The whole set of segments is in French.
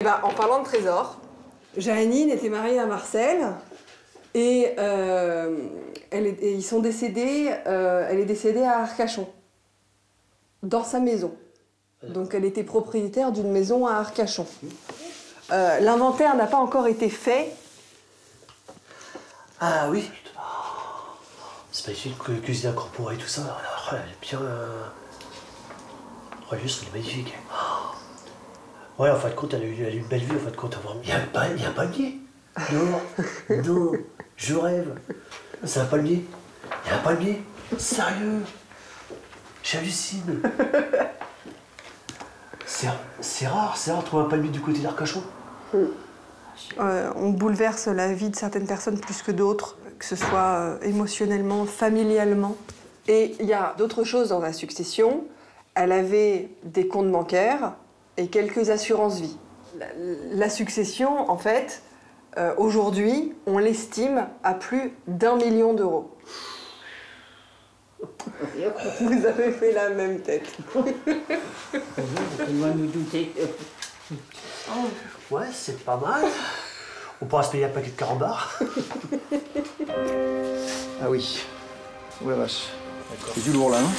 Ben, en parlant de trésor, Jeannine était mariée à Marcel et ils sont décédés, elle est décédée à Arcachon, dans sa maison. Donc elle était propriétaire d'une maison à Arcachon. L'inventaire n'a pas encore été fait. Ah oui. C'est pas ici que cuisine incorporée et tout ça. Elle est bien... Juste, elle est magnifique. Ouais, en fin de compte, elle a eu une belle vie, en fin de compte. Il y a un palmier. Non, je rêve. C'est un palmier. Il y a un palmier. Sérieux. J'hallucine. C'est rare de trouver un palmier du côté d'Arcachon. On bouleverse la vie de certaines personnes plus que d'autres, que ce soit émotionnellement, familialement. Et il y a d'autres choses dans la succession. Elle avait des comptes bancaires et quelques assurances-vie. La succession, en fait, aujourd'hui, on l'estime à plus d'1 million d'euros. Vous avez fait la même tête. On va nous douter. Ouais, c'est pas mal. On pourra se payer un paquet de carambars. Ah oui. Oh la vache. C'est du lourd là, hein.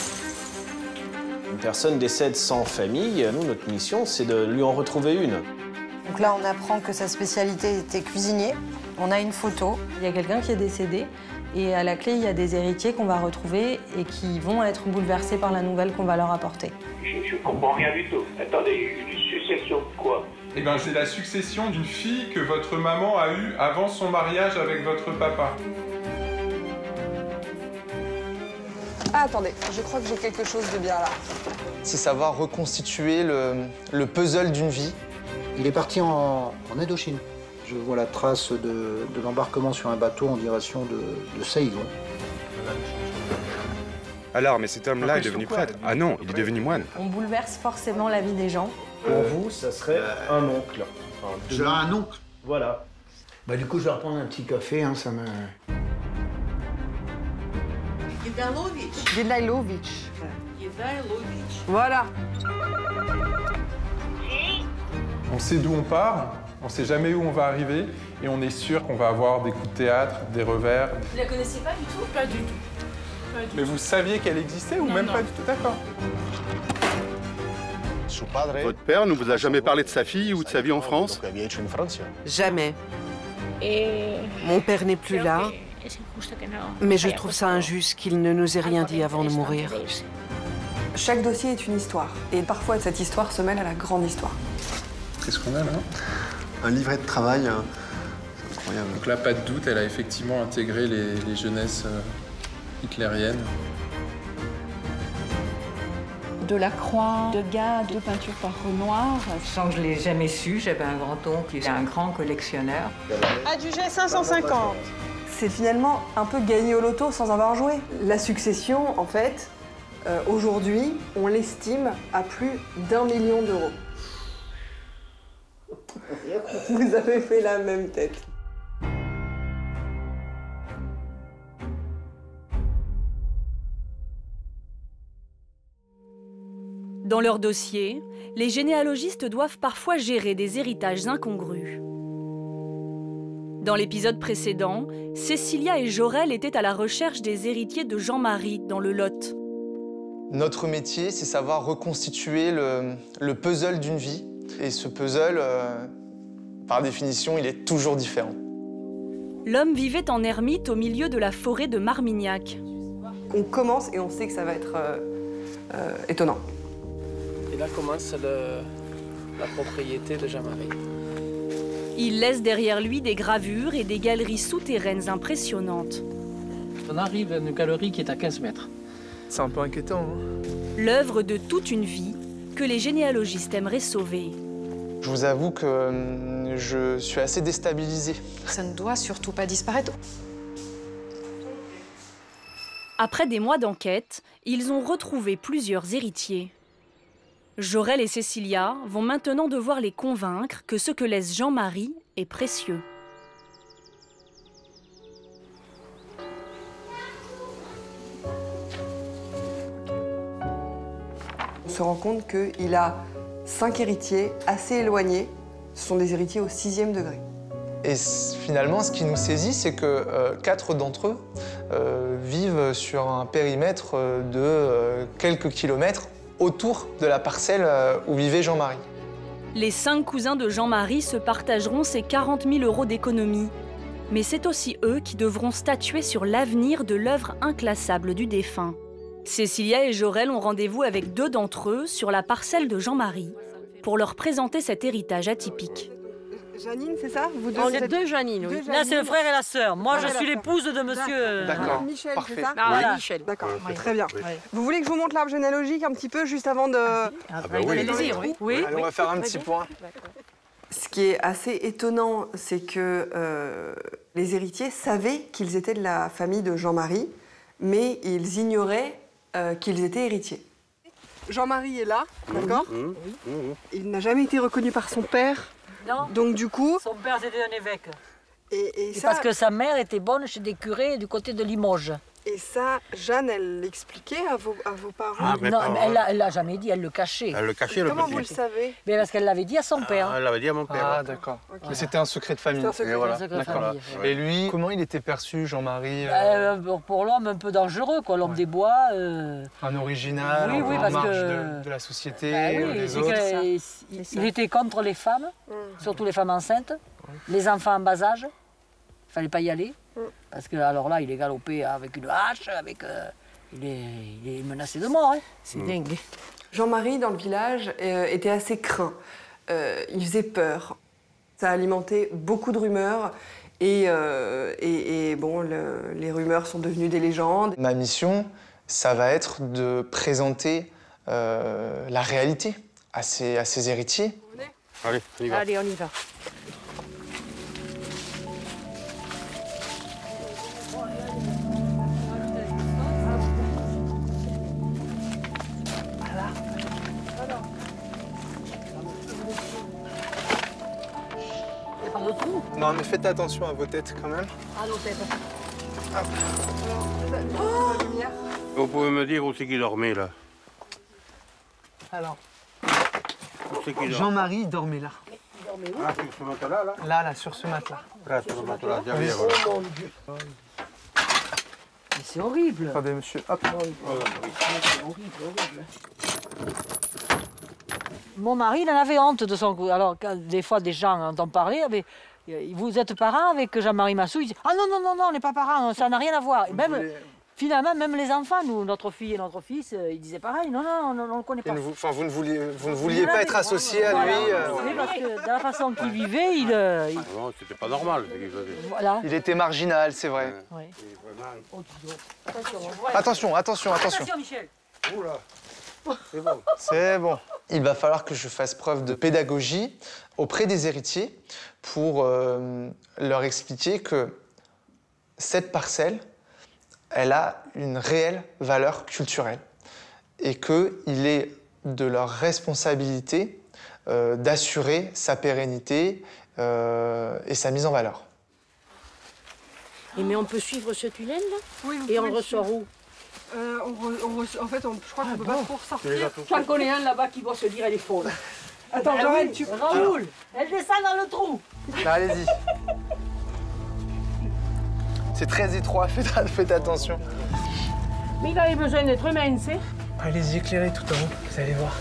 Une personne décède sans famille, nous, notre mission, c'est de lui en retrouver une. Donc là, on apprend que sa spécialité était cuisinier. On a une photo. Il y a quelqu'un qui est décédé et à la clé, il y a des héritiers qu'on va retrouver et qui vont être bouleversés par la nouvelle qu'on va leur apporter. Je comprends rien du tout. Attendez, une succession de quoi? Eh bien, c'est la succession d'une fille que votre maman a eue avant son mariage avec votre papa. Ah, attendez, je crois que j'ai quelque chose de bien là. C'est savoir reconstituer le puzzle d'une vie. Il est parti en Indochine. Je vois la trace de l'embarquement sur un bateau en direction de Saigon. Alors, mais cet homme-là est devenu prêtre. Ah non, il est devenu moine. On bouleverse forcément la vie des gens. Pour vous, ça serait un oncle. Enfin, Je l'ai un oncle. Voilà. Bah du coup, je vais reprendre un petit café, hein, ça me... Gedailovitch. Voilà. On sait d'où on part, on sait jamais où on va arriver, et on est sûr qu'on va avoir des coups de théâtre, des revers. Vous la connaissez pas du tout? Pas du tout. Mais vous saviez qu'elle existait ou même pas du tout? D'accord. Votre père ne vous a jamais parlé de sa fille ou de sa vie en France? Jamais. Mon père n'est plus là, mais je trouve ça injuste qu'il ne nous ait rien dit avant de mourir. Chaque dossier est une histoire. Et parfois, cette histoire se mêle à la grande histoire. Qu'est-ce qu'on a là? Un livret de travail, c'est incroyable. Donc là, pas de doute, elle a effectivement intégré les jeunesses hitlériennes. De la croix, de gars, de peinture par Renoir. Sans que je l'ai jamais su, j'avais un grand-oncle qui était un grand collectionneur. Adjugé 550. C'est finalement un peu gagner au loto sans avoir joué. La succession, en fait, aujourd'hui, on l'estime à plus d'1 million d'euros. Vous avez fait la même tête. Dans leur dossier, les généalogistes doivent parfois gérer des héritages incongrus. Dans l'épisode précédent, Cécilia et Jorel étaient à la recherche des héritiers de Jean-Marie dans le Lot. Notre métier, c'est savoir reconstituer le puzzle d'une vie. Et ce puzzle, par définition, il est toujours différent. L'homme vivait en ermite au milieu de la forêt de Marmignac. On commence et on sait que ça va être étonnant. Et là commence la propriété de Jean-Marie. Il laisse derrière lui des gravures et des galeries souterraines impressionnantes. On arrive à une galerie qui est à 15 mètres. C'est un peu inquiétant, hein? L'œuvre de toute une vie que les généalogistes aimeraient sauver. Je vous avoue que je suis assez déstabilisé. Ça ne doit surtout pas disparaître. Après des mois d'enquête, ils ont retrouvé plusieurs héritiers. Jorel et Cécilia vont maintenant devoir les convaincre que ce que laisse Jean-Marie est précieux. On se rend compte qu'il a 5 héritiers assez éloignés Ce sont des héritiers au 6e degré. Et finalement, ce qui nous saisit, c'est que 4 d'entre eux vivent sur un périmètre de quelques kilomètres autour de la parcelle où vivait Jean-Marie. Les 5 cousins de Jean-Marie se partageront ces 40 000 € d'économie. Mais c'est aussi eux qui devront statuer sur l'avenir de l'œuvre inclassable du défunt. Cécilia et Jorel ont rendez-vous avec 2 d'entre eux sur la parcelle de Jean-Marie pour leur présenter cet héritage atypique. Janine, c'est ça? Vous On est 2 Janine, oui. Là, c'est le frère et la sœur. Moi, je suis l'épouse de monsieur... D'accord, Michel, parfait. c'est ça? Ah, Voilà. Michel. D'accord, Oui. très bien. Oui. Vous voulez que je vous montre l'arbre généalogique un petit peu juste avant de... Oui. Allez, on va faire un petit point. Ce qui est assez étonnant, c'est que les héritiers savaient qu'ils étaient de la famille de Jean-Marie, mais ils ignoraient qu'ils étaient héritiers. Jean-Marie est là, d'accord? Il n'a jamais été reconnu par son père. Non. Donc du coup... Son père, c'était un évêque. Et C'est ça, parce que sa mère était bonne chez des curés du côté de Limoges. et ça, Jeanne, elle l'expliquait à vos parents? Non, mais elle l'a jamais dit, elle le cachait. Elle le cachait, le Comment petit. vous le savez? Mais parce qu'elle l'avait dit à son père. Elle l'avait dit à mon père. Ah, d'accord. Mais c'était un secret de famille. C'est un secret, Et voilà. un secret de D'accord. famille. Et lui, comment il était perçu, Jean-Marie Pour l'homme un peu dangereux, quoi, l'homme des bois. Un original, Oui, un peu oui, en parce marge que- de la société, Bah oui, des c'est autres. il était contre les femmes, surtout les femmes enceintes, les enfants en bas âge. Il fallait pas y aller. Parce que alors là, il est galopé avec une hache, avec, il est menacé de mort. Hein. C'est dingue. Jean-Marie, dans le village, était assez craint. Il faisait peur. Ça a alimenté beaucoup de rumeurs. Et bon, les rumeurs sont devenues des légendes. Ma mission, ça va être de présenter la réalité à ses héritiers. Allez, on y va. Allez, on y va. Il n'y a pas de trou. Non, mais faites attention à vos têtes quand même. À nos têtes. Vous pouvez me dire où c'est qu'il dormait, là? Alors, Où c'est qu'il dormait? Jean-Marie dormait là. Ah, sur ce matelas, là? Là, sur ce matelas. Là, sur le matelas, derrière, voilà. Oh mon Dieu. Mais c'est horrible. Attendez, monsieur. Hop. C'est horrible. Mon mari, il en avait honte de son coup. Alors, quand des fois, des gens entendent parler, mais vous êtes parents avec Jean-Marie Massou? Il dit ah non, non, non, non, on n'est pas parents, ça n'a rien à voir. Et même, finalement, même les enfants, nous, notre fille et notre fils, ils disaient pareil, non, non, on ne le connaît pas. Enfin, vous ne vouliez pas être associé à lui. Oui, parce que dans la façon qu'il vivait, Ah non, c'était pas normal, ce qu'il faisait. Voilà. Il était marginal, c'est vrai. Oui. Attention, attention, attention. Attention, Michel. Oula, c'est bon. C'est bon. Il va falloir que je fasse preuve de pédagogie auprès des héritiers pour leur expliquer que cette parcelle, elle a une réelle valeur culturelle et qu'il est de leur responsabilité d'assurer sa pérennité et sa mise en valeur. Mais on peut suivre ce tunnel là? Oui, vous Et pouvez on le ressort où? En fait, je crois qu'on ne peut pas trop ressortir. J'en connais un là-bas qui doit se dire elle est folle. Attends, Ben Joël, oui, tu... Raoul, elle descend dans le trou. Là, allez-y. C'est très étroit, faites attention. Mais il avait besoin d'être mince. Hein? Allez-y, éclairez tout en haut, vous allez voir.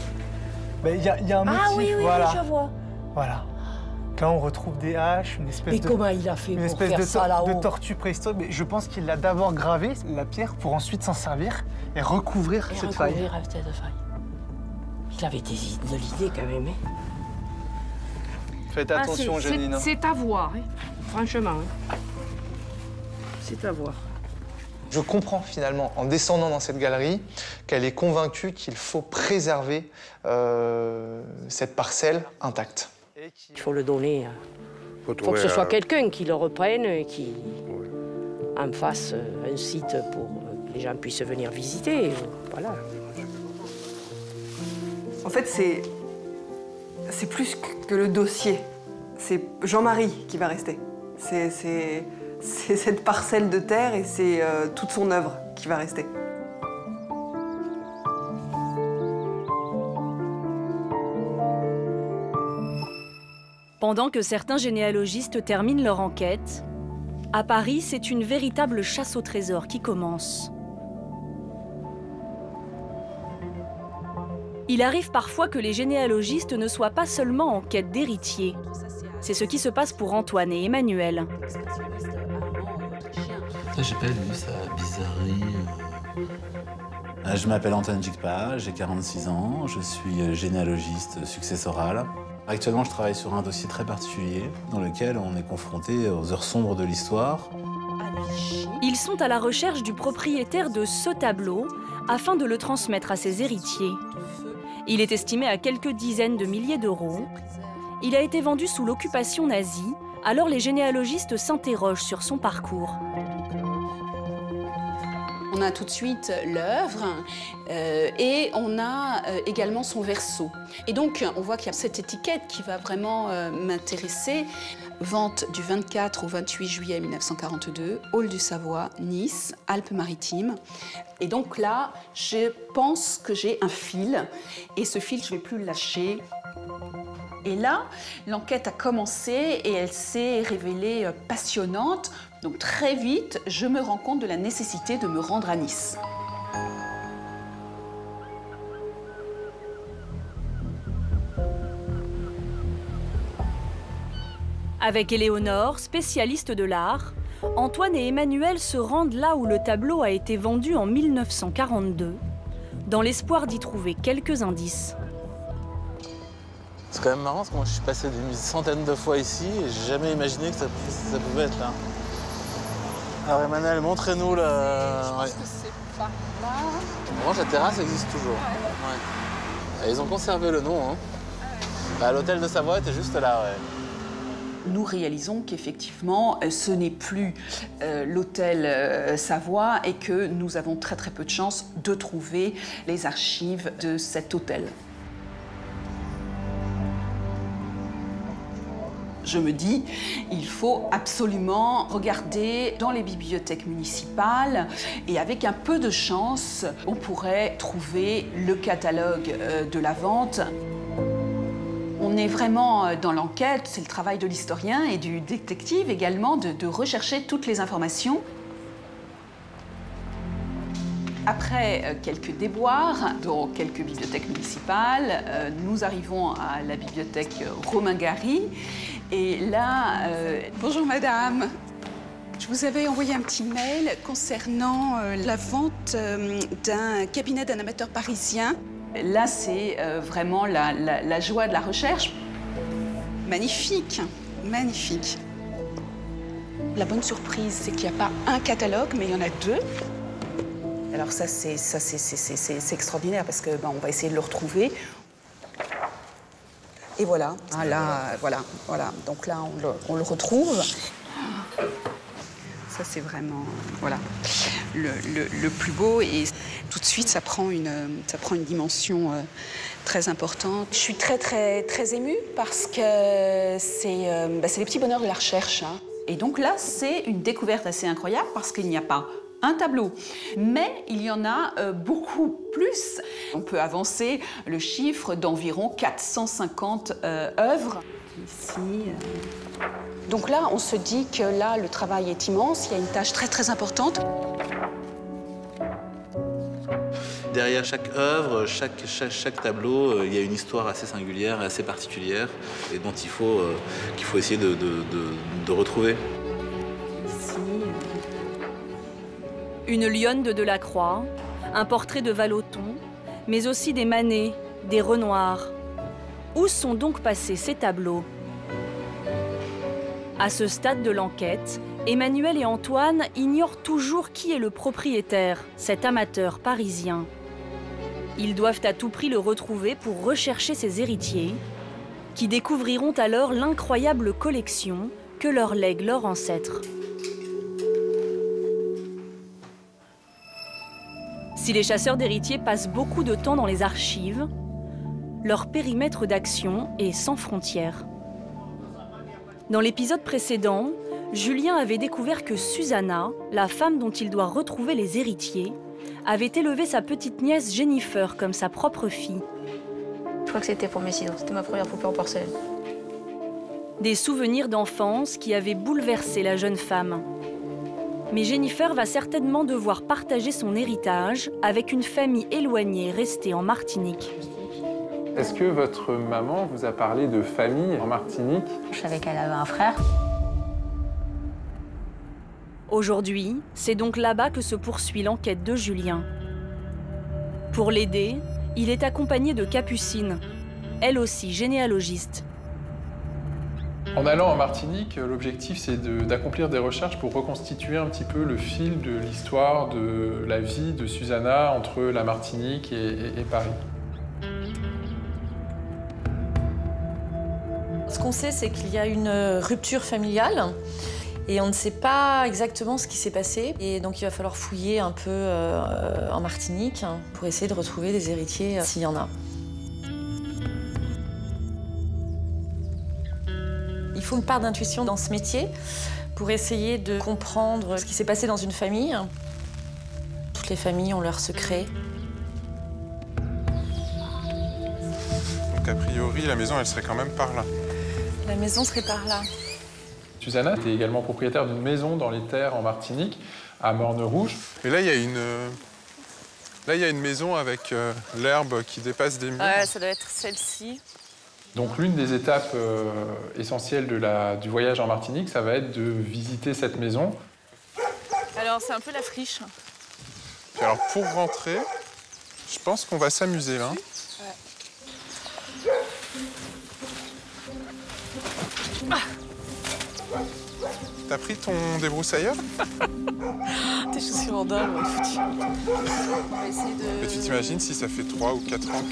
Il y a un motif, Ah oui, oui, voilà. oui, je vois. Voilà. Là, on retrouve des haches, une espèce Mais comment il a fait une pour espèce faire ça là-haut? de tortue préhistorique. Mais je pense qu'il a d'abord gravé la pierre pour ensuite s'en servir et recouvrir cette faille. Cette faille. Il avait de l'idée quand même. Hein? Faites attention, Janine. C'est à voir, hein? Franchement. Hein? C'est à voir. Je comprends finalement, en descendant dans cette galerie, qu'elle est convaincue qu'il faut préserver cette parcelle intacte. Il faut le donner. Faut Il faut que ce trouver, soit quelqu'un qui le reprenne et qui en fasse un site pour que les gens puissent venir visiter. Voilà. En fait, c'est plus que le dossier. C'est Jean-Marie qui va rester. C'est cette parcelle de terre et c'est toute son œuvre qui va rester. Pendant que certains généalogistes terminent leur enquête, à Paris, c'est une véritable chasse au trésor qui commence. Il arrive parfois que les généalogistes ne soient pas seulement en quête d'héritiers. C'est ce qui se passe pour Antoine et Emmanuel. J'ai pas lu ça, bizarrerie. Je m'appelle Antoine Jigpa, j'ai 46 ans, je suis généalogiste successoral. Actuellement, je travaille sur un dossier très particulier dans lequel on est confronté aux heures sombres de l'histoire. Ils sont à la recherche du propriétaire de ce tableau afin de le transmettre à ses héritiers. Il est estimé à quelques dizaines de milliers d'euros. Il a été vendu sous l'occupation nazie, alors les généalogistes s'interrogent sur son parcours. On a tout de suite l'œuvre et on a également son verso. Et donc, on voit qu'il y a cette étiquette qui va vraiment m'intéresser. Vente du 24 au 28 juillet 1942, Hall du Savoie, Nice, Alpes-Maritimes. Et donc là, je pense que j'ai un fil. Et ce fil, je ne vais plus le lâcher. Et là, l'enquête a commencé et elle s'est révélée passionnante. Donc très vite, je me rends compte de la nécessité de me rendre à Nice. Avec Éléonore, spécialiste de l'art, Antoine et Emmanuel se rendent là où le tableau a été vendu en 1942, dans l'espoir d'y trouver quelques indices. C'est quand même marrant parce que moi je suis passé d'une centaine de fois ici et j'ai jamais imaginé que ça pouvait être là. Alors Emmanuel, montrez-nous la... Ouais. C'est par là. En revanche, la terrasse existe toujours. Ouais. Et ils ont conservé le nom. Hein. Bah, l'hôtel de Savoie était juste là, ouais. Nous réalisons qu'effectivement, ce n'est plus l'hôtel Savoie et que nous avons très peu de chance de trouver les archives de cet hôtel. Je me dis, il faut absolument regarder dans les bibliothèques municipales et avec un peu de chance, on pourrait trouver le catalogue de la vente. On est vraiment dans l'enquête, c'est le travail de l'historien et du détective également de rechercher toutes les informations. Après quelques déboires dans quelques bibliothèques municipales, nous arrivons à la bibliothèque Romain Gary. Et là, bonjour madame, je vous avais envoyé un petit mail concernant la vente d'un cabinet d'un amateur parisien. Là, c'est vraiment la joie de la recherche. Magnifique, magnifique. La bonne surprise, c'est qu'il n'y a pas un catalogue, mais il y en a deux. Alors ça, c'est extraordinaire parce que on va essayer de le retrouver. Et voilà, voilà. Donc là, on le retrouve. Ça, c'est vraiment, voilà, le plus beau. Et tout de suite, ça prend une dimension très importante. Je suis très émue parce que c'est les petits bonheurs de la recherche. Hein. Et donc là, c'est une découverte assez incroyable parce qu'il n'y a pas un tableau, mais il y en a beaucoup plus. On peut avancer le chiffre d'environ 450 œuvres. Ici, Donc là, on se dit que là, le travail est immense, il y a une tâche très importante. Derrière chaque œuvre, chaque tableau, il y a une histoire assez singulière et assez particulière et dont qu'il faut essayer de retrouver. Une lionne de Delacroix, un portrait de Vallotton, mais aussi des Manet, des Renoir. Où sont donc passés ces tableaux? À ce stade de l'enquête, Emmanuel et Antoine ignorent toujours qui est le propriétaire, cet amateur parisien. Ils doivent à tout prix le retrouver pour rechercher ses héritiers, qui découvriront alors l'incroyable collection que leur lègue leur ancêtre. Si les chasseurs d'héritiers passent beaucoup de temps dans les archives, leur périmètre d'action est sans frontières. Dans l'épisode précédent, Julien avait découvert que Susanna, la femme dont il doit retrouver les héritiers, avait élevé sa petite nièce Jennifer comme sa propre fille. Je crois que c'était pour mes 6 ans, c'était ma première poupée en porcelaine. Des souvenirs d'enfance qui avaient bouleversé la jeune femme. Mais Jennifer va certainement devoir partager son héritage avec une famille éloignée restée en Martinique. Est-ce que votre maman vous a parlé de famille en Martinique? Je savais qu'elle avait un frère. Aujourd'hui, c'est donc là-bas que se poursuit l'enquête de Julien. Pour l'aider, il est accompagné de Capucine, elle aussi généalogiste. En allant en Martinique, l'objectif c'est d'accomplir des recherches pour reconstituer un petit peu le fil de l'histoire de la vie de Susanna entre la Martinique et Paris. Ce qu'on sait, c'est qu'il y a une rupture familiale et on ne sait pas exactement ce qui s'est passé. Et donc il va falloir fouiller un peu en Martinique pour essayer de retrouver des héritiers s'il y en a. Il faut une part d'intuition dans ce métier pour essayer de comprendre ce qui s'est passé dans une famille. Toutes les familles ont leurs secrets. Donc a priori, la maison, elle serait quand même par là. La maison serait par là. Susanna était également propriétaire d'une maison dans les terres en Martinique, à Morne-Rouge. Et là, il y a une maison avec l'herbe qui dépasse des murs. Ouais, ça doit être celle-ci. Donc l'une des étapes essentielles du voyage en Martinique, ça va être de visiter cette maison. Alors c'est un peu la friche. Puis alors pour rentrer, je pense qu'on va s'amuser là. Ouais. T'as pris ton débroussailleur? Tes chaussures en dalle, on va foutu. On va essayer de... Et tu t'imagines si ça fait 3 ou 4 ans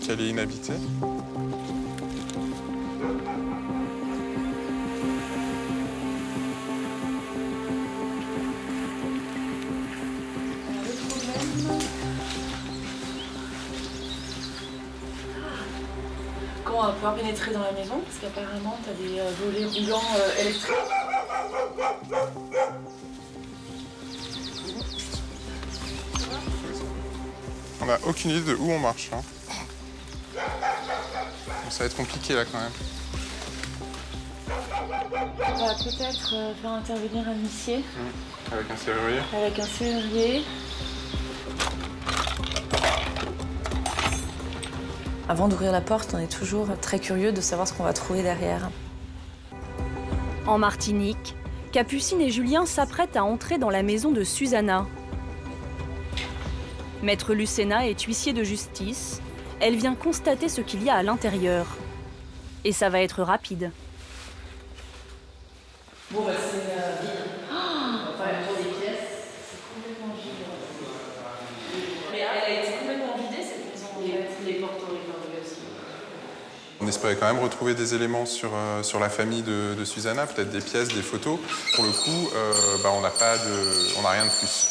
qu'elle est inhabitée? Comment on va pouvoir pénétrer dans la maison? Parce qu'apparemment, tu as des volets roulants électriques. On n'a aucune idée de où on marche. Hein. Ça va être compliqué là quand même. On va peut-être faire intervenir un huissier. Avec un serrurier. Avec un serrurier. Avant d'ouvrir la porte, on est toujours très curieux de savoir ce qu'on va trouver derrière. En Martinique, Capucine et Julien s'apprêtent à entrer dans la maison de Susanna. Maître Lucena est huissier de justice. Elle vient constater ce qu'il y a à l'intérieur. Et ça va être rapide. Bon, bah c'est vide. On va faire le tour des pièces. C'est complètement vide. Mais elle a été complètement vidée, cette maison. Les portes ont été enlevées aussi. On espérait quand même retrouver des éléments sur la famille de Susanna, peut-être des pièces, des photos. Pour le coup, on n'a rien de plus.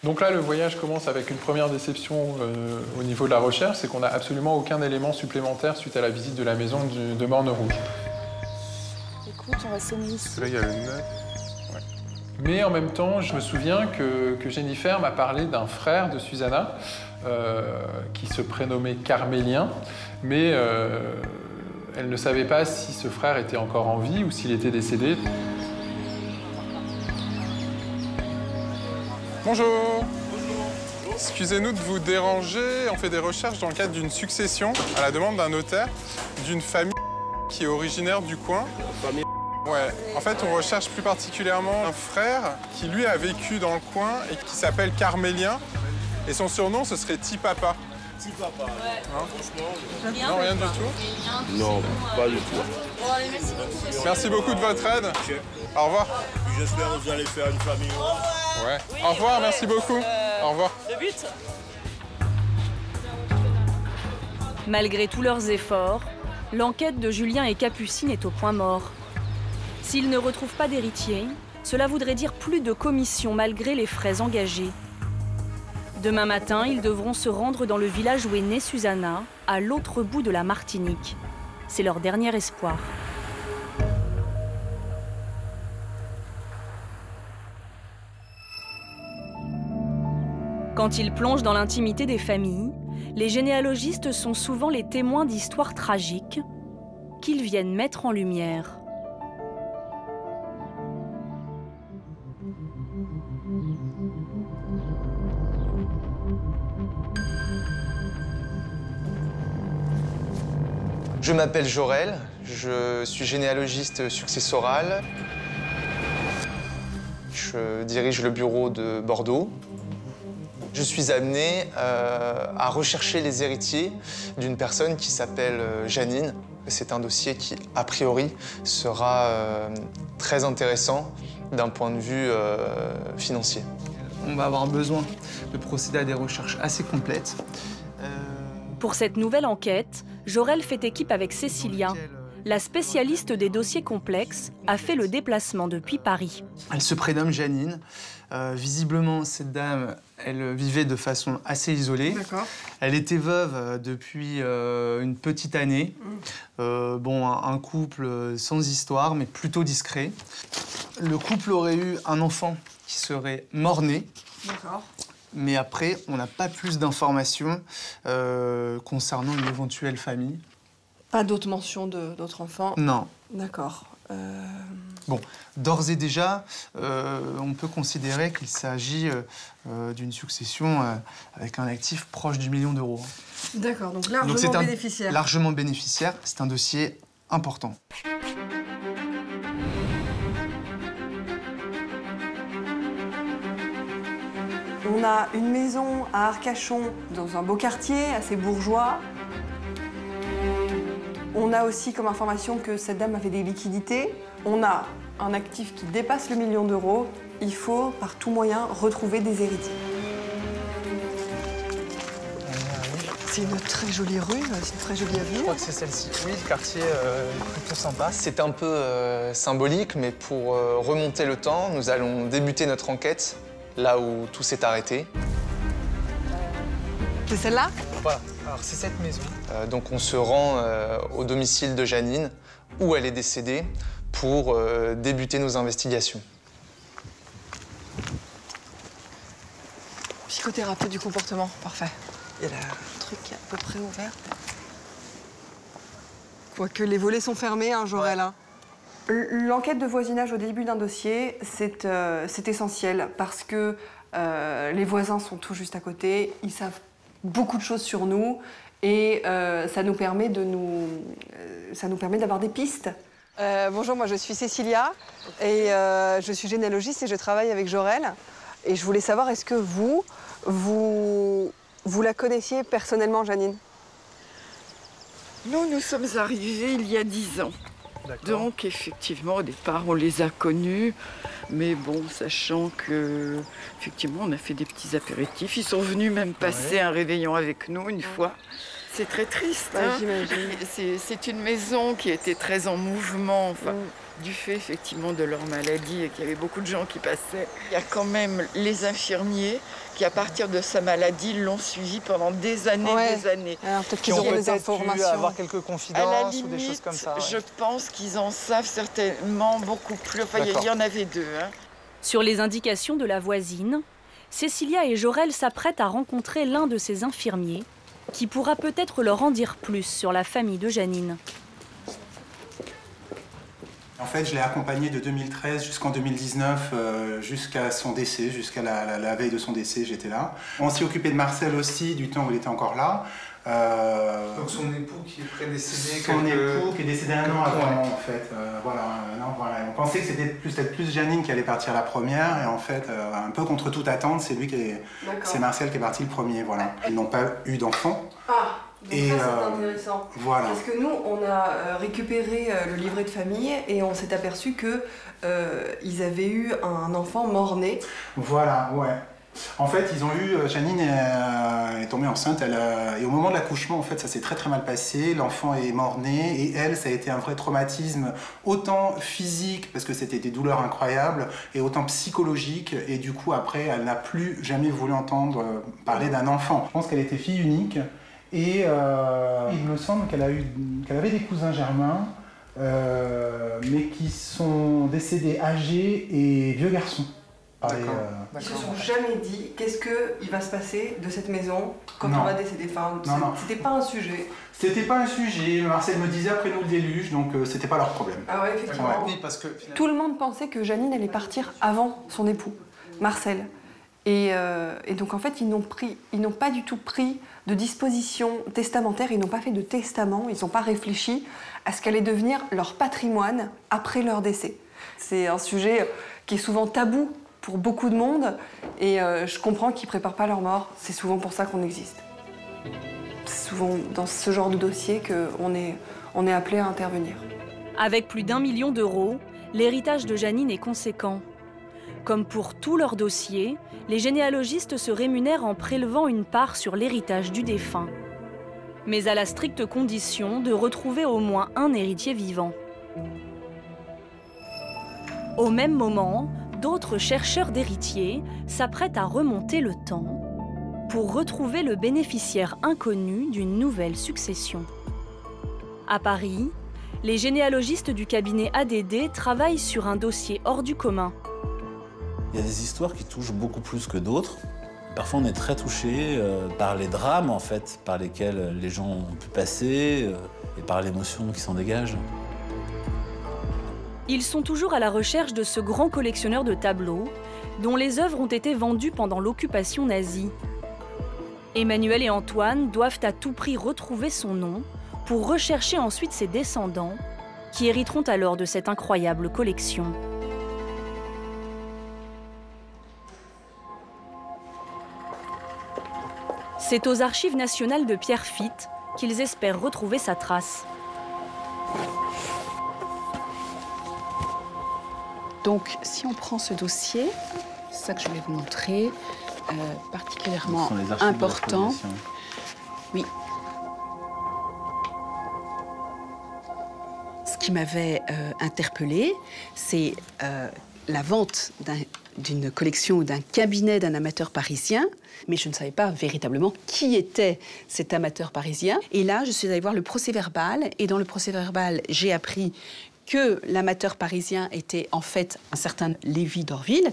Donc là, le voyage commence avec une première déception au niveau de la recherche, c'est qu'on n'a absolument aucun élément supplémentaire suite à la visite de la maison de Morne-Rouge. Écoute, on va sonner ici. Là, il y a le nœud. Ouais. Mais en même temps, je me souviens que Jennifer m'a parlé d'un frère de Susanna qui se prénommait Carmélien, mais elle ne savait pas si ce frère était encore en vie ou s'il était décédé. Bonjour. Excusez-nous de vous déranger. On fait des recherches dans le cadre d'une succession à la demande d'un notaire d'une famille qui est originaire du coin. Ouais. En fait, on recherche plus particulièrement un frère qui, lui, a vécu dans le coin et qui s'appelle Carmélien. Et son surnom, ce serait Tipapa. Tipapa. Ouais. Hein? Non, rien du tout. Non, pas du tout. Merci beaucoup de votre aide. Au revoir. J'espère que vous allez faire une famille. Ouais. Au revoir, merci beaucoup. Au revoir. Le but. Malgré tous leurs efforts, l'enquête de Julien et Capucine est au point mort. S'ils ne retrouvent pas d'héritier, cela voudrait dire plus de commission malgré les frais engagés. Demain matin, ils devront se rendre dans le village où est née Susanna, à l'autre bout de la Martinique. C'est leur dernier espoir. Quand ils plongent dans l'intimité des familles, les généalogistes sont souvent les témoins d'histoires tragiques qu'ils viennent mettre en lumière. Je m'appelle Jorel, je suis généalogiste successoral. Je dirige le bureau de Bordeaux. Je suis amené à rechercher les héritiers d'une personne qui s'appelle Janine. C'est un dossier qui, a priori, sera très intéressant d'un point de vue financier. On va avoir besoin de procéder à des recherches assez complètes. Pour cette nouvelle enquête, Jorel fait équipe avec Cécilia. La spécialiste des dossiers complexes a fait le déplacement depuis Paris. Elle se prénomme Janine. Visiblement, cette dame, elle vivait de façon assez isolée. Elle était veuve depuis une petite année. Bon, un couple sans histoire, mais plutôt discret. Le couple aurait eu un enfant qui serait mort-né. Mais après, on n'a pas plus d'informations concernant une éventuelle famille. Pas d'autres mentions d'autres enfants? Non. D'accord. Bon, d'ores et déjà, on peut considérer qu'il s'agit d'une succession avec un actif proche du million d'euros. D'accord, donc largement bénéficiaire. Largement bénéficiaire, c'est un dossier important. On a une maison à Arcachon, dans un beau quartier, assez bourgeois. On a aussi comme information que cette dame avait des liquidités. On a un actif qui dépasse le million d'euros. Il faut, par tout moyen, retrouver des héritiers. C'est une très jolie rue, c'est une très jolie avenue. Je crois que c'est celle-ci. Oui, le quartier est plutôt sympa. C'est un peu symbolique, mais pour remonter le temps, nous allons débuter notre enquête là où tout s'est arrêté. C'est celle-là? Voilà, alors c'est cette maison. Donc on se rend au domicile de Janine, où elle est décédée, pour débuter nos investigations. Psychothérapeute du comportement, parfait. Il y a le truc qui est à peu près ouvert. Quoique les volets sont fermés, hein, Jorel. Ouais. L'enquête de voisinage au début d'un dossier, c'est essentiel parce que les voisins sont tout juste à côté, ils savent beaucoup de choses sur nous et ça nous permet d'avoir des pistes. Bonjour, moi je suis Cécilia et je suis généalogiste et je travaille avec Jorel. Et je voulais savoir, est-ce que vous la connaissiez personnellement, Janine? Nous sommes arrivés il y a 10 ans. Donc, effectivement, au départ, on les a connus. Mais bon, sachant que, effectivement, on a fait des petits apéritifs. Ils sont venus même passer un réveillon avec nous une fois. C'est très triste, hein. J'imagine. C'est une maison qui était très en mouvement, enfin, du fait, effectivement, de leur maladie et qu'il y avait beaucoup de gens qui passaient. Il y a quand même les infirmiers qui, à partir de sa maladie, l'ont suivi pendant des années, des années. Alors, peut-être qu'ils auront des informations. Avoir quelques confidences limite, ou des choses comme ça. Je pense qu'ils en savent certainement beaucoup plus. Enfin, il y en avait deux. Hein. Sur les indications de la voisine, Cécilia et Jorel s'apprêtent à rencontrer l'un de ces infirmiers qui pourra peut-être leur en dire plus sur la famille de Janine. En fait, je l'ai accompagné de 2013 jusqu'en 2019, jusqu'à son décès, jusqu'à la veille de son décès, j'étais là. On s'est occupé de Marcel aussi, du temps où il était encore là. Donc son époux qui est prédécédé. Son époux qui est décédé un an avant, en fait. Voilà. On pensait que c'était peut-être plus Janine qui allait partir la première, et en fait, un peu contre toute attente, c'est Marcel qui est parti le premier. Voilà. Ils n'ont pas eu d'enfant. Ah. Donc ça, c'est intéressant. Voilà. Parce que nous, on a récupéré le livret de famille et on s'est aperçu qu'ils avaient eu un enfant mort-né. Voilà, ouais. En fait, ils ont eu... Janine est tombée enceinte et au moment de l'accouchement, en fait, ça s'est très très mal passé. L'enfant est mort-né et elle, ça a été un vrai traumatisme, autant physique, parce que c'était des douleurs incroyables, et autant psychologique. Et du coup, après, elle n'a plus jamais voulu entendre parler d'un enfant. Je pense qu'elle était fille unique. Et il me semble qu'elle avait des cousins germains, mais qui sont décédés âgés et vieux garçons. Ils ne se sont jamais dit qu'est-ce qu'il va se passer de cette maison quand on va décéder. Enfin, c'était pas un sujet. C'était pas un sujet. Marcel me disait après nous le déluge, donc c'était pas leur problème. Ah ouais, effectivement. Ouais. Oui, parce que tout le monde pensait que Janine allait partir avant son époux, Marcel. Et donc en fait, ils n'ont pas du tout pris de disposition testamentaire, ils n'ont pas fait de testament, ils n'ont pas réfléchi à ce qu'allait devenir leur patrimoine après leur décès. C'est un sujet qui est souvent tabou pour beaucoup de monde et je comprends qu'ils ne préparent pas leur mort, c'est souvent pour ça qu'on existe. C'est souvent dans ce genre de dossier qu'on est appelé à intervenir. Avec plus d'1 million d'euros, l'héritage de Janine est conséquent. Comme pour tous leurs dossiers, les généalogistes se rémunèrent en prélevant une part sur l'héritage du défunt. Mais à la stricte condition de retrouver au moins un héritier vivant. Au même moment, d'autres chercheurs d'héritiers s'apprêtent à remonter le temps pour retrouver le bénéficiaire inconnu d'une nouvelle succession. À Paris, les généalogistes du cabinet ADD travaillent sur un dossier hors du commun. Il y a des histoires qui touchent beaucoup plus que d'autres. Parfois, on est très touché par les drames, en fait, par lesquels les gens ont pu passer et par l'émotion qui s'en dégage. Ils sont toujours à la recherche de ce grand collectionneur de tableaux, dont les œuvres ont été vendues pendant l'occupation nazie. Emmanuel et Antoine doivent à tout prix retrouver son nom pour rechercher ensuite ses descendants, qui hériteront alors de cette incroyable collection. C'est aux Archives nationales de Pierrefitte qu'ils espèrent retrouver sa trace. Donc, si on prend ce dossier, c'est ça que je voulais vous montrer, particulièrement important. Oui. Ce qui m'avait interpellée, c'est la vente d'une collection ou d'un cabinet d'un amateur parisien, mais je ne savais pas véritablement qui était cet amateur parisien. Et là, je suis allée voir le procès-verbal, et dans le procès-verbal, j'ai appris que l'amateur parisien était en fait un certain Lévi d'Orville,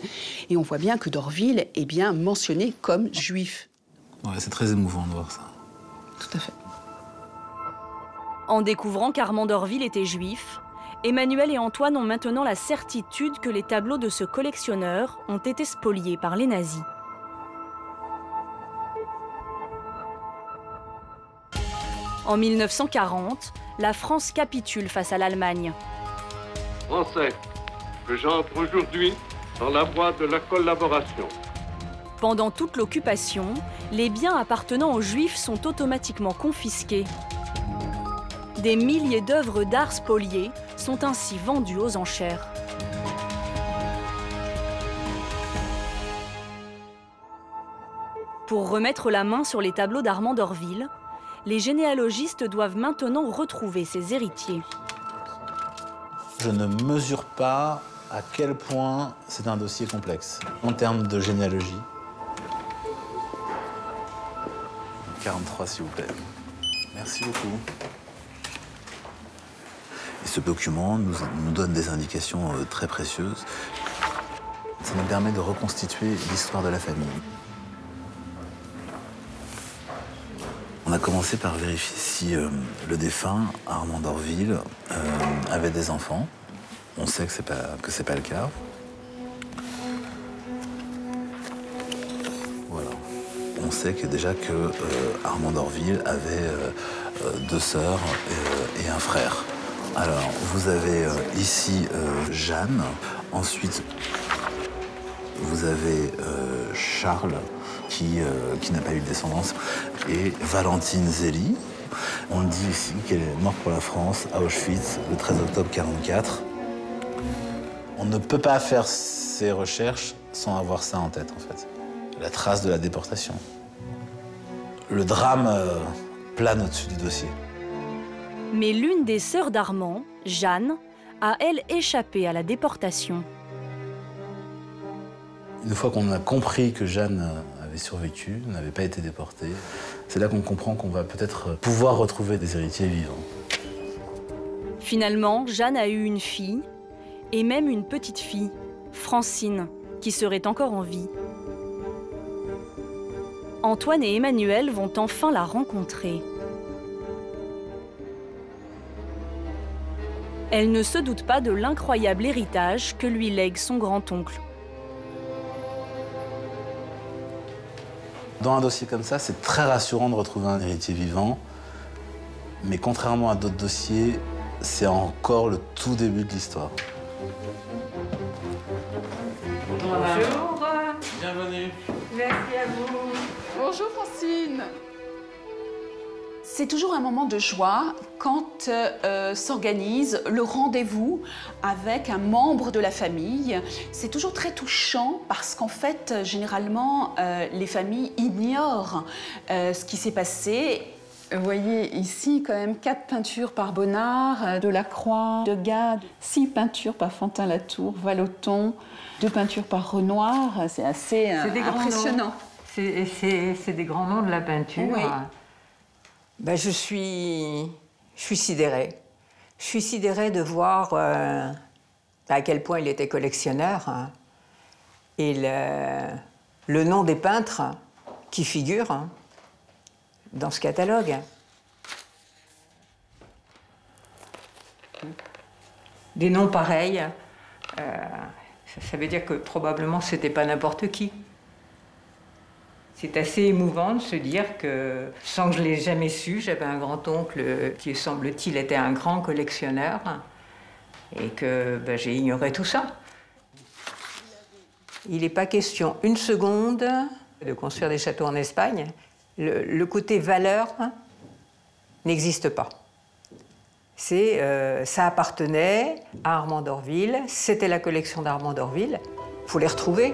et on voit bien que d'Orville est bien mentionné comme juif. Ouais, c'est très émouvant de voir ça. Tout à fait. En découvrant qu'Armand d'Orville était juif, Emmanuel et Antoine ont maintenant la certitude que les tableaux de ce collectionneur ont été spoliés par les nazis. En 1940, la France capitule face à l'Allemagne. Français, que j'entre aujourd'hui dans la voie de la collaboration. Pendant toute l'occupation, les biens appartenant aux Juifs sont automatiquement confisqués. Des milliers d'œuvres d'art spoliées sont ainsi vendues aux enchères. Pour remettre la main sur les tableaux d'Armand d'Orville, les généalogistes doivent maintenant retrouver ses héritiers. Je ne mesure pas à quel point c'est un dossier complexe en termes de généalogie. 43, s'il vous plaît. Merci beaucoup. Et ce document nous donne des indications très précieuses. Ça nous permet de reconstituer l'histoire de la famille. On a commencé par vérifier si le défunt, Armand d'Orville, avait des enfants. On sait que c'est pas le cas. Voilà. On sait que déjà que Armand d'Orville avait 2 sœurs et un frère. Alors, vous avez ici Jeanne. Ensuite, vous avez Charles, qui n'a pas eu de descendance, et Valentine Zélie. On le dit ici qu'elle est morte pour la France à Auschwitz le 13 octobre 1944. On ne peut pas faire ces recherches sans avoir ça en tête, en fait. La trace de la déportation. Le drame plane au-dessus du dossier. Mais l'une des sœurs d'Armand, Jeanne, a elle échappé à la déportation. Une fois qu'on a compris que Jeanne avait survécu, n'avait pas été déportée, c'est là qu'on comprend qu'on va peut-être pouvoir retrouver des héritiers vivants. Finalement, Jeanne a eu une fille, et même une petite fille, Francine, qui serait encore en vie. Antoine et Emmanuel vont enfin la rencontrer. Elle ne se doute pas de l'incroyable héritage que lui lègue son grand-oncle. Dans un dossier comme ça, c'est très rassurant de retrouver un héritier vivant. Mais contrairement à d'autres dossiers, c'est encore le tout début de l'histoire. Bonjour. Bienvenue. Merci à vous. Bonjour Francine. C'est toujours un moment de joie quand s'organise le rendez-vous avec un membre de la famille. C'est toujours très touchant parce qu'en fait, généralement, les familles ignorent ce qui s'est passé. Vous voyez ici quand même 4 peintures par Bonnard, Delacroix, Degas, 6 peintures par Fantin-Latour, Vallotton, 2 peintures par Renoir. C'est assez impressionnant. C'est des grands noms de la peinture. Oui. Ben, je suis sidérée. Je suis sidérée de voir à quel point il était collectionneur. Hein. Et le nom des peintres qui figurent dans ce catalogue. Des noms pareils, ça veut dire que probablement c'était pas n'importe qui. C'est assez émouvant de se dire que, sans que je l'ai jamais su, j'avais un grand-oncle qui, semble-t-il, était un grand collectionneur et que j'ai ignoré tout ça. Il n'est pas question une seconde de construire des châteaux en Espagne. Le côté valeur n'existe pas. Ça appartenait à Armand d'Orville, c'était la collection d'Armand d'Orville. Il faut les retrouver.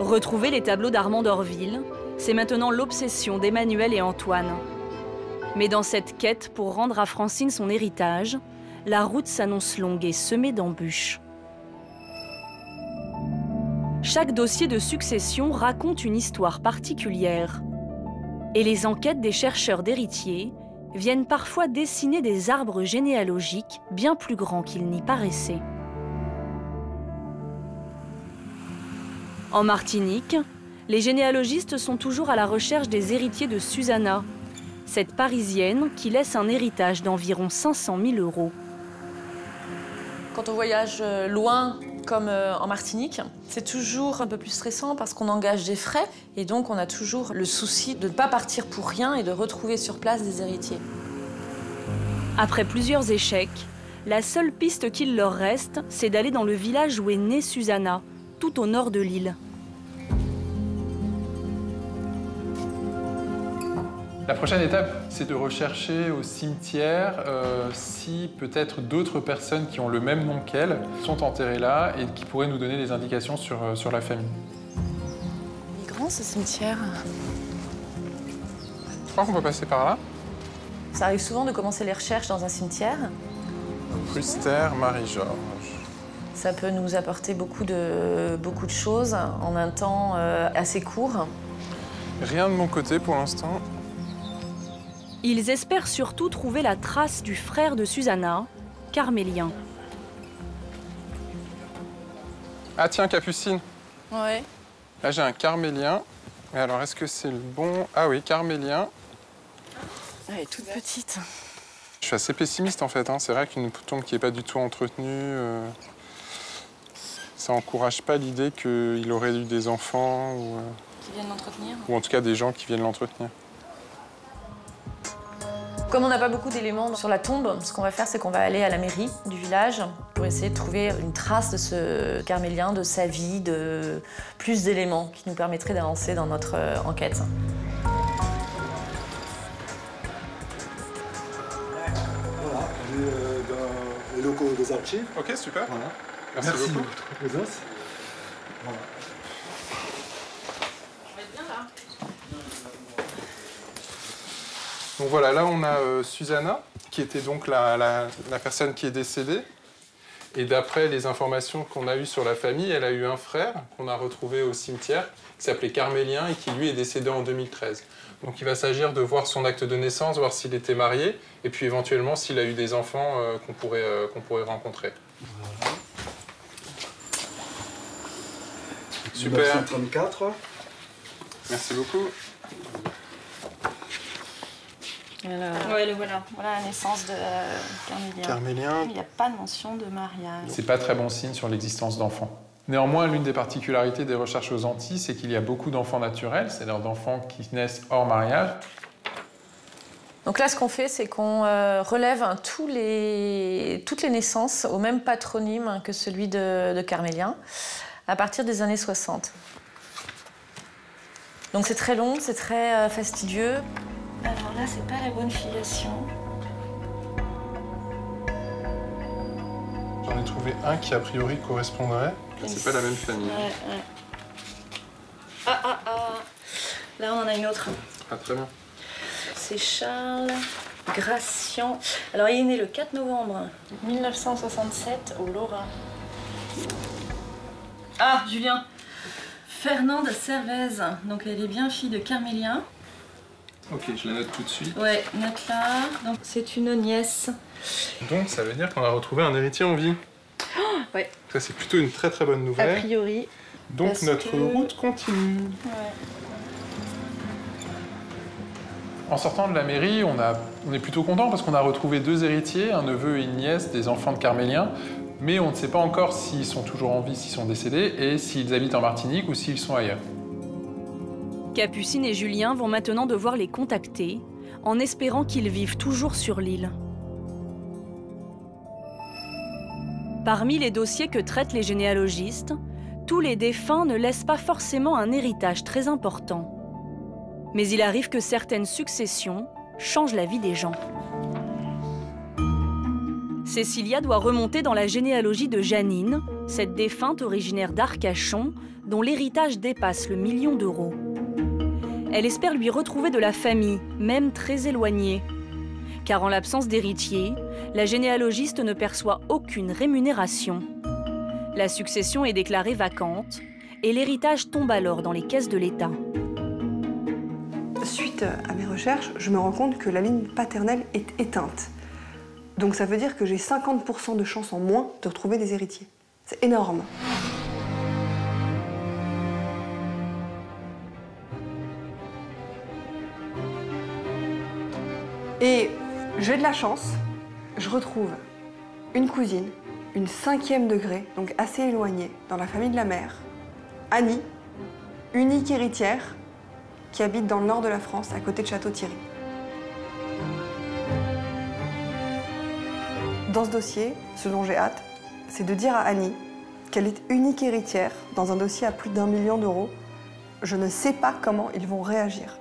Retrouver les tableaux d'Armand d'Orville, c'est maintenant l'obsession d'Emmanuel et Antoine. Mais dans cette quête pour rendre à Francine son héritage, la route s'annonce longue et semée d'embûches. Chaque dossier de succession raconte une histoire particulière. Et les enquêtes des chercheurs d'héritiers viennent parfois dessiner des arbres généalogiques bien plus grands qu'ils n'y paraissaient. En Martinique, les généalogistes sont toujours à la recherche des héritiers de Susanna, cette Parisienne qui laisse un héritage d'environ 500 000 €. Quand on voyage loin, comme en Martinique, c'est toujours un peu plus stressant parce qu'on engage des frais et donc on a toujours le souci de ne pas partir pour rien et de retrouver sur place des héritiers. Après plusieurs échecs, la seule piste qu'il leur reste, c'est d'aller dans le village où est née Susanna, tout au nord de l'île. La prochaine étape, c'est de rechercher au cimetière si peut-être d'autres personnes qui ont le même nom qu'elle sont enterrées là et qui pourraient nous donner des indications sur la famille. Il est grand ce cimetière. Je crois qu'on peut passer par là. Ça arrive souvent de commencer les recherches dans un cimetière. Pruster, Marie-Georges. Ça peut nous apporter beaucoup de choses en un temps assez court. Rien de mon côté pour l'instant. Ils espèrent surtout trouver la trace du frère de Susanna, Carmélien. Ah tiens, Capucine. Ouais. Là, j'ai un Carmélien. Mais alors, est-ce que c'est le bon... Ah oui, Carmélien. Elle est toute petite. Je suis assez pessimiste, en fait. Hein. C'est vrai qu'une tombe qui n'est pas du tout entretenue, ça n'encourage pas l'idée qu'il aurait eu des enfants ou... Qui viennent l'entretenir. Ou en tout cas, des gens qui viennent l'entretenir. Comme on n'a pas beaucoup d'éléments sur la tombe, ce qu'on va faire, c'est qu'on va aller à la mairie du village pour essayer de trouver une trace de ce Carmélien, de sa vie, de plus d'éléments qui nous permettraient d'avancer dans notre enquête. Voilà, on est dans les locaux des archives. Ok, super. Voilà. Merci beaucoup. de votre présence. Voilà. Donc voilà, là on a Susanna, qui était donc la personne qui est décédée. Et d'après les informations qu'on a eues sur la famille, elle a eu un frère qu'on a retrouvé au cimetière, qui s'appelait Carmélien et qui lui est décédé en 2013. Donc il va s'agir de voir son acte de naissance, voir s'il était marié, et puis éventuellement s'il a eu des enfants qu'on pourrait rencontrer. Voilà. Super. 1934. Merci beaucoup. Ouais, voilà la naissance de Carmélien. Il n'y a pas de mention de mariage. C'est pas très bon signe sur l'existence d'enfants. Néanmoins, l'une des particularités des recherches aux Antilles, c'est qu'il y a beaucoup d'enfants naturels, c'est-à-dire d'enfants qui naissent hors mariage. Donc là, ce qu'on fait, c'est qu'on relève toutes les naissances au même patronyme que celui de Carmélien, à partir des années 60. Donc c'est très long, c'est très fastidieux. Alors là, c'est pas la bonne filiation. J'en ai trouvé un qui, a priori, correspondrait. C'est pas la même famille. Ouais. Là, on en a une autre. Ah, très bien. C'est Charles Gracian. Alors, il est né le 4 novembre 1967 au Laura. Ah, Julien. Fernande Cervez. Donc, elle est bien fille de Carmélien. Ok, je la note tout de suite. Ouais, note-la. Donc, c'est une nièce. Donc, ça veut dire qu'on a retrouvé un héritier en vie. Ouais. Ça, c'est plutôt une très très bonne nouvelle. A priori. Donc, notre route continue. Ouais. En sortant de la mairie, on est plutôt content parce qu'on a retrouvé 2 héritiers, un neveu et une nièce des enfants de Carmélien, mais on ne sait pas encore s'ils sont toujours en vie, s'ils sont décédés, et s'ils habitent en Martinique ou s'ils sont ailleurs. Capucine et Julien vont maintenant devoir les contacter, en espérant qu'ils vivent toujours sur l'île. Parmi les dossiers que traitent les généalogistes, tous les défunts ne laissent pas forcément un héritage très important. Mais il arrive que certaines successions changent la vie des gens. Cécilia doit remonter dans la généalogie de Janine, cette défunte originaire d'Arcachon, dont l'héritage dépasse le 1 million d'euros. Elle espère lui retrouver de la famille, même très éloignée. Car en l'absence d'héritier, la généalogiste ne perçoit aucune rémunération. La succession est déclarée vacante et l'héritage tombe alors dans les caisses de l'État. Suite à mes recherches, je me rends compte que la ligne paternelle est éteinte. Donc ça veut dire que j'ai 50% de chances en moins de retrouver des héritiers. C'est énorme. Et j'ai de la chance, je retrouve une cousine, une 5e degré, donc assez éloignée, dans la famille de la mère, Annie, unique héritière, qui habite dans le nord de la France, à côté de Château-Thierry. Dans ce dossier, ce dont j'ai hâte, c'est de dire à Annie qu'elle est unique héritière dans un dossier à plus d'1 million d'euros. Je ne sais pas comment ils vont réagir.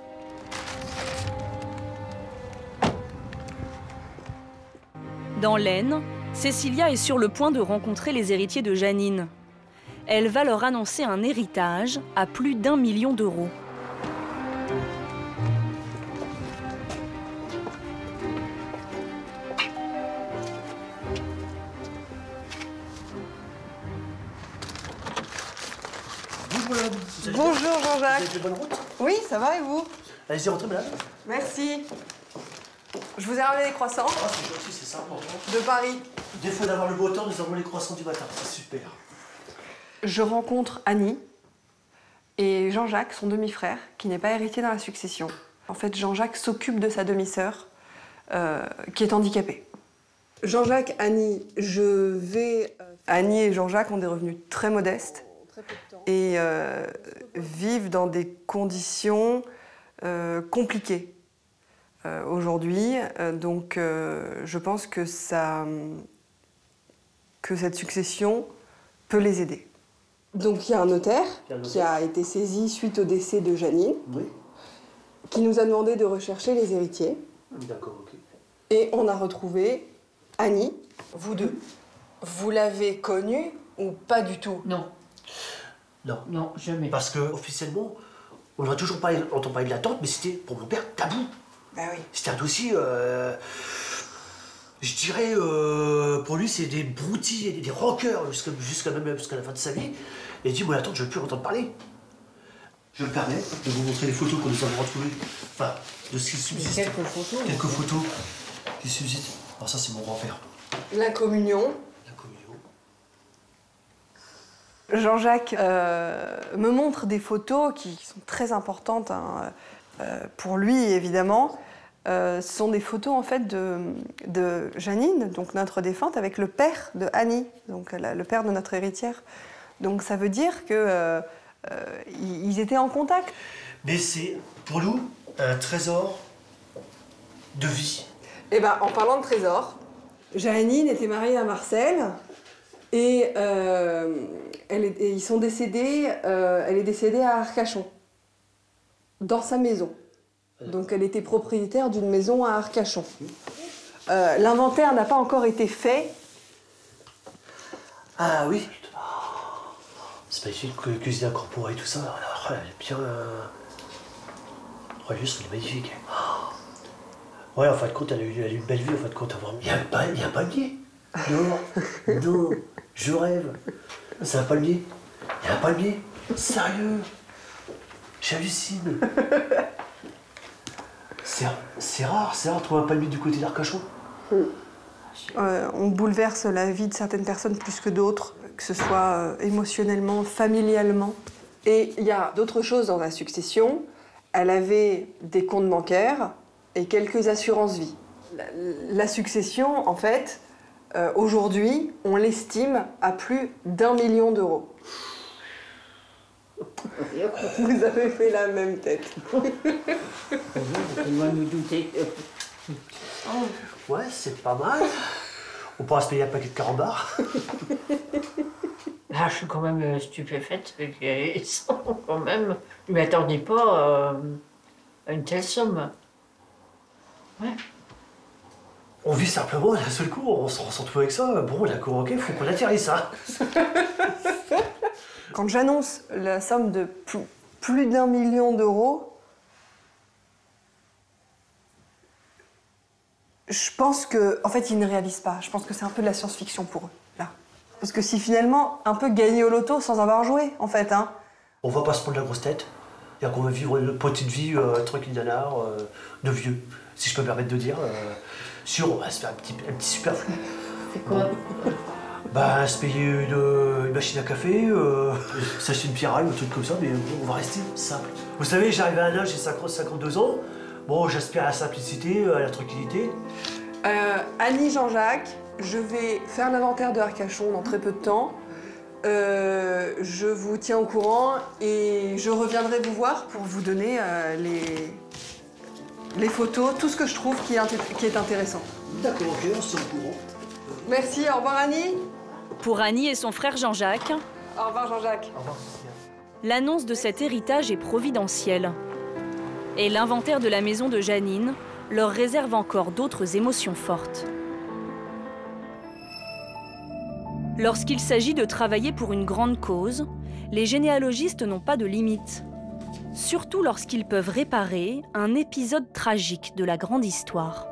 Dans l'Aisne, Cécilia est sur le point de rencontrer les héritiers de Janine. Elle va leur annoncer un héritage à plus d'1 million d'euros. Bonjour Jean-Jacques. Vous avez fait bonne route? Oui, ça va et vous? Allez-y, rentrez, madame. Merci. Je vous ai ramené des croissants. Ah, c'est gentil, c'est sympa. De Paris. Des fois d'avoir le beau temps, nous avons les croissants du matin. C'est super. Je rencontre Annie et Jean-Jacques, son demi-frère, qui n'est pas héritier dans la succession. En fait, Jean-Jacques s'occupe de sa demi-sœur, qui est handicapée. Jean-Jacques, Annie, Annie et Jean-Jacques ont des revenus très modestes et vivent dans des conditions compliquées aujourd'hui. Donc, je pense que cette succession peut les aider. Donc, il y a un notaire qui a été saisi suite au décès de Janine, qui nous a demandé de rechercher les héritiers. D'accord, ok. Et on a retrouvé Annie, vous deux. Vous l'avez connue ou pas du tout? Non. Non. Non, jamais. Parce que officiellement, on a toujours entendu parler de la tante, mais c'était pour mon père tabou. Ben oui. C'était un dossier, je dirais, pour lui, c'est des broutilles et des rancœurs jusqu'à la fin de sa vie. Et il dit, moi la tante, je ne veux plus entendre parler. Je me permets de vous montrer les photos que nous avons retrouvées, enfin, de ce qui subsiste. Quelques photos. Quelques photos qui subsistent. Alors ça, c'est mon grand-père. La communion. La communion. Jean-Jacques me montre des photos qui sont très importantes hein, pour lui, évidemment. Ce sont des photos en fait de Janine, donc notre défunte, avec le père de Annie, donc le père de notre héritière. Donc ça veut dire que ils étaient en contact. Mais c'est pour nous un trésor de vie. Eh ben, en parlant de trésor, Janine était mariée à Marcel et ils sont décédés. Elle est décédée à Arcachon, dans sa maison. Donc elle était propriétaire d'une maison à Arcachon. L'inventaire n'a pas encore été fait. Ah oui. C'est pas ici que cuisine incorporée et tout ça. Elle est bien. Juste, elle est magnifique. Ouais, en fin de compte, elle a eu une belle vue. En fin de compte, il y a un palmier. Non, non, je rêve. C'est un palmier. Il y a un palmier. Sérieux. J'hallucine. C'est rare de trouver un palmier du côté d'Arcachon. On bouleverse la vie de certaines personnes plus que d'autres, que ce soit émotionnellement, familialement. Et il y a d'autres choses dans la succession. Elle avait des comptes bancaires et quelques assurances-vie. La succession, en fait, aujourd'hui, on l'estime à plus d'1 million d'euros. Vous avez fait la même tête. On va nous douter. Ouais, c'est pas mal. On pourra se payer un paquet de carambars. Ah, je suis quand même stupéfaite. Quand même, je ne m'attendais pas à une telle somme. Ouais. On vit simplement d'un seul coup, on se ressent tout avec ça. Bon, d'accord, ok, faut qu'on atterrisse ça. Quand j'annonce la somme de plus d'1 million d'euros, je pense que, en fait, ils ne réalisent pas. Je pense que c'est un peu de la science-fiction pour eux, là. Parce que si finalement, un peu gagner au loto sans avoir joué, en fait, hein. On va pas se prendre la grosse tête. C'est-à-dire qu'on va vivre une petite vie tranquille nanar, de vieux, si je peux me permettre de dire. On va se faire un petit superflu. C'est quoi Bah, se payer une machine à café, s'acheter une pierre à ou un truc comme ça, mais on va rester simple. Vous savez, j'arrive à un âge, j'ai 52 ans. Bon, j'aspire à la simplicité, à la tranquillité. Annie, Jean-Jacques, je vais faire l'inventaire de Arcachon dans très peu de temps. Je vous tiens au courant et je reviendrai vous voir pour vous donner les photos, tout ce que je trouve qui est intéressant. D'accord, ok, on se tient au courant. Merci, au revoir Annie. Pour Annie et son frère Jean-Jacques, au revoir Jean-Jacques. Au revoir. L'annonce de cet héritage est providentielle. Et l'inventaire de la maison de Janine leur réserve encore d'autres émotions fortes. Lorsqu'il s'agit de travailler pour une grande cause, les généalogistes n'ont pas de limite. Surtout lorsqu'ils peuvent réparer un épisode tragique de la grande histoire.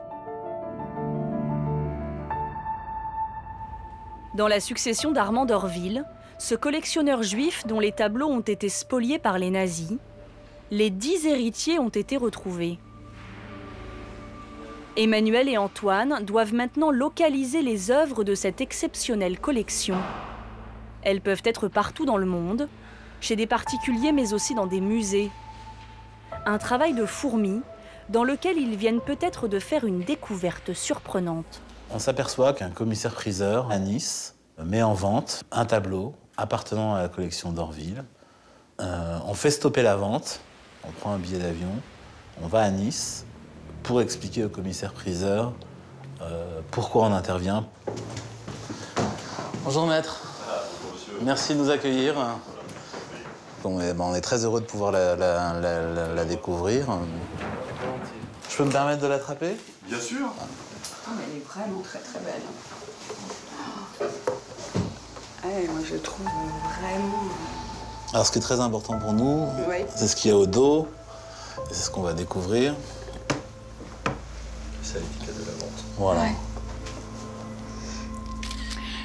Dans la succession d'Armand d'Orville, ce collectionneur juif dont les tableaux ont été spoliés par les nazis, les 10 héritiers ont été retrouvés. Emmanuel et Antoine doivent maintenant localiser les œuvres de cette exceptionnelle collection. Elles peuvent être partout dans le monde, chez des particuliers mais aussi dans des musées. Un travail de fourmi dans lequel ils viennent peut-être de faire une découverte surprenante. On s'aperçoit qu'un commissaire-priseur à Nice met en vente un tableau appartenant à la collection d'Orville. On fait stopper la vente, on prend un billet d'avion, on va à Nice pour expliquer au commissaire-priseur pourquoi on intervient. Bonjour maître. Merci de nous accueillir. On est très heureux de pouvoir la découvrir. Je peux me permettre de l'attraper? Bien sûr. Oh, mais elle est vraiment très très belle. Moi je trouve vraiment... Alors ce qui est très important pour nous, oui, c'est ce qu'il y a au dos, et c'est ce qu'on va découvrir. C'est l'étiquette de la vente. Voilà. Ouais.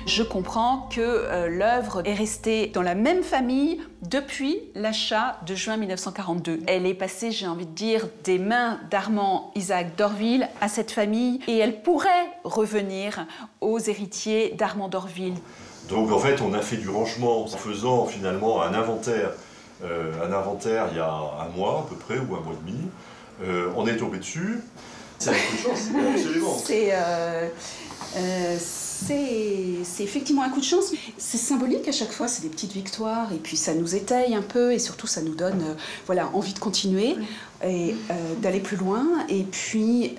Je comprends que l'œuvre est restée dans la même famille depuis l'achat de juin 1942. Elle est passée, j'ai envie de dire, des mains d'Armand Isaac d'Orville à cette famille et elle pourrait revenir aux héritiers d'Armand d'Orville. Donc en fait, on a fait du rangement en faisant finalement un inventaire il y a un mois à peu près, ou un mois et demi. On est tombé dessus. C'est un coup de chance, absolument. C'est effectivement un coup de chance. C'est symbolique à chaque fois, c'est des petites victoires et puis ça nous étaye un peu et surtout ça nous donne voilà, envie de continuer et d'aller plus loin. Et puis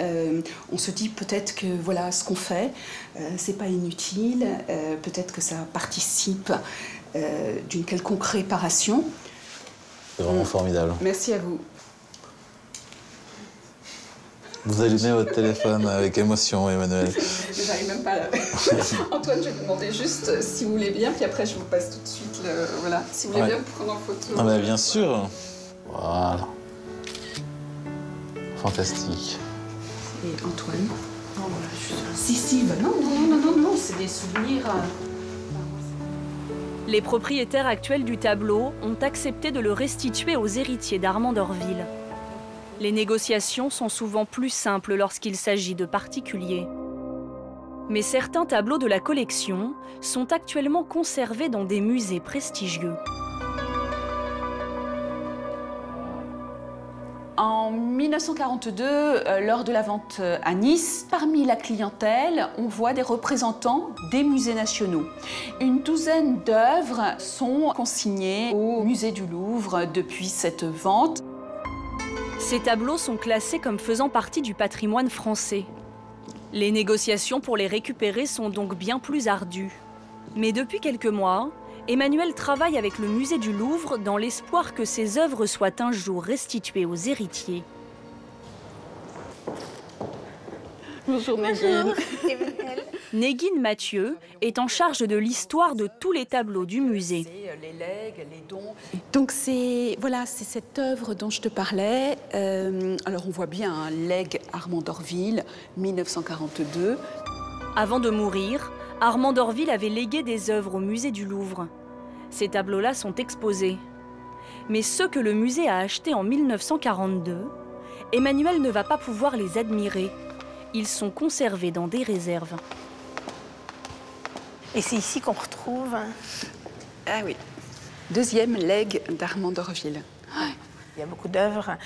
on se dit peut-être que voilà, ce qu'on fait, c'est pas inutile, peut-être que ça participe d'une quelconque réparation. C'est vraiment formidable. Merci à vous. Vous allumez votre téléphone avec émotion, Emmanuel. J'arrive même pas là. Antoine, je vais vous demander juste si vous voulez bien, puis après je vous passe tout de suite le... Voilà, si vous voulez bien vous prendre en photo. Ah bah bien sûr. Voilà. Fantastique. Et Antoine. Non, voilà, si, bah non, c'est des souvenirs. Les propriétaires actuels du tableau ont accepté de le restituer aux héritiers d'Armand d'Orville. Les négociations sont souvent plus simples lorsqu'il s'agit de particuliers. Mais certains tableaux de la collection sont actuellement conservés dans des musées prestigieux. En 1942, lors de la vente à Nice, parmi la clientèle, on voit des représentants des musées nationaux. Une douzaine d'œuvres sont consignées au musée du Louvre depuis cette vente. Ces tableaux sont classés comme faisant partie du patrimoine français. Les négociations pour les récupérer sont donc bien plus ardues. Mais depuis quelques mois, Emmanuel travaille avec le musée du Louvre dans l'espoir que ces œuvres soient un jour restituées aux héritiers. Bonjour Négine. Négine Mathieu est en charge de l'histoire de tous les tableaux du musée. Les legs, les dons. Donc c'est cette œuvre dont je te parlais. Alors on voit bien un legs Armand d'Orville, 1942. Avant de mourir, Armand d'Orville avait légué des œuvres au musée du Louvre. Ces tableaux-là sont exposés. Mais ceux que le musée a achetés en 1942, Emmanuel ne va pas pouvoir les admirer. Ils sont conservés dans des réserves. Et c'est ici qu'on retrouve... Ah oui, deuxième legs d'Armand d'Orville. Il y a beaucoup d'œuvres